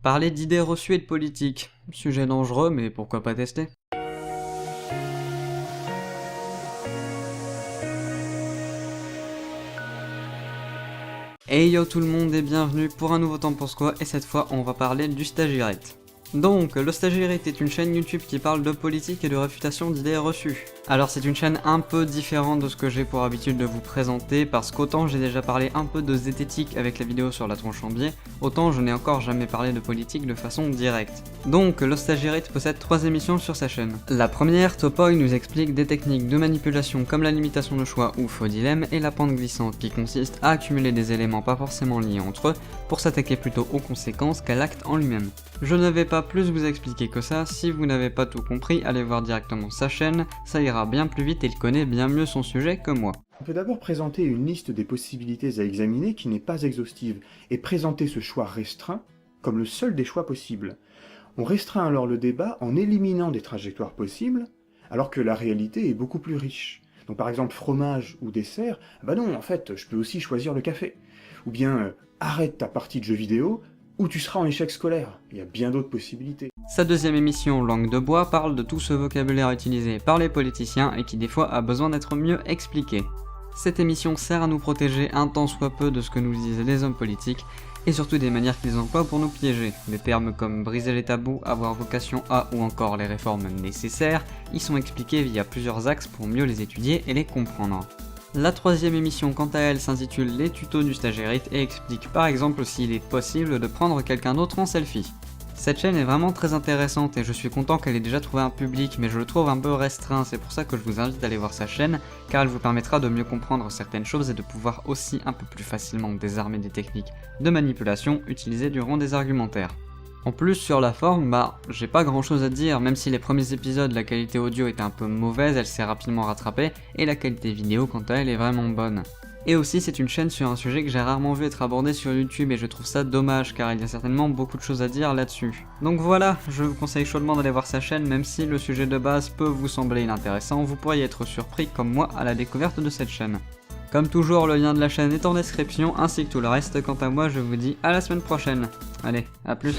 Parler d'idées reçues et de politique. Sujet dangereux, mais pourquoi pas tester? Hey yo tout le monde et bienvenue pour un nouveau T'en penses quoi, et cette fois on va parler du Stagirite. Donc, le Stagirite est une chaîne YouTube qui parle de politique et de réfutation d'idées reçues. Alors c'est une chaîne un peu différente de ce que j'ai pour habitude de vous présenter, parce qu'autant j'ai déjà parlé un peu de zététique avec la vidéo sur la tronche en biais, autant je n'ai encore jamais parlé de politique de façon directe. Donc, le Stagirite possède 3 émissions sur sa chaîne. La première, Topoy nous explique des techniques de manipulation comme la limitation de choix ou faux dilemme, et la pente glissante qui consiste à accumuler des éléments pas forcément liés entre eux, pour s'attaquer plutôt aux conséquences qu'à l'acte en lui-même. Je ne vais pas plus vous expliquer que ça, si vous n'avez pas tout compris, allez voir directement sa chaîne, ça ira bien plus vite et il connaît bien mieux son sujet que moi. On peut d'abord présenter une liste des possibilités à examiner qui n'est pas exhaustive, et présenter ce choix restreint comme le seul des choix possibles. On restreint alors le débat en éliminant des trajectoires possibles, alors que la réalité est beaucoup plus riche. Donc par exemple fromage ou dessert, bah non, en fait, je peux aussi choisir le café. Ou bien arrête ta partie de jeu vidéo, ou tu seras en échec scolaire. Il y a bien d'autres possibilités. Sa deuxième émission, Langue de bois, parle de tout ce vocabulaire utilisé par les politiciens et qui des fois a besoin d'être mieux expliqué. Cette émission sert à nous protéger un tant soit peu de ce que nous disent les hommes politiques, et surtout des manières qu'ils emploient pour nous piéger. Des termes comme briser les tabous, avoir vocation à ou encore les réformes nécessaires, y sont expliqués via plusieurs axes pour mieux les étudier et les comprendre. La troisième émission quant à elle s'intitule Les tutos du Stagirite et explique par exemple s'il est possible de prendre quelqu'un d'autre en selfie. Cette chaîne est vraiment très intéressante et je suis content qu'elle ait déjà trouvé un public, mais je le trouve un peu restreint, c'est pour ça que je vous invite à aller voir sa chaîne, car elle vous permettra de mieux comprendre certaines choses et de pouvoir aussi un peu plus facilement désarmer des techniques de manipulation utilisées durant des argumentaires. En plus sur la forme, j'ai pas grand chose à dire, même si les premiers épisodes la qualité audio était un peu mauvaise, elle s'est rapidement rattrapée, et la qualité vidéo quant à elle est vraiment bonne. Et aussi c'est une chaîne sur un sujet que j'ai rarement vu être abordé sur YouTube et je trouve ça dommage car il y a certainement beaucoup de choses à dire là-dessus. Donc voilà, je vous conseille chaudement d'aller voir sa chaîne même si le sujet de base peut vous sembler inintéressant, vous pourriez être surpris comme moi à la découverte de cette chaîne. Comme toujours, le lien de la chaîne est en description ainsi que tout le reste, quant à moi je vous dis à la semaine prochaine. Allez, à plus.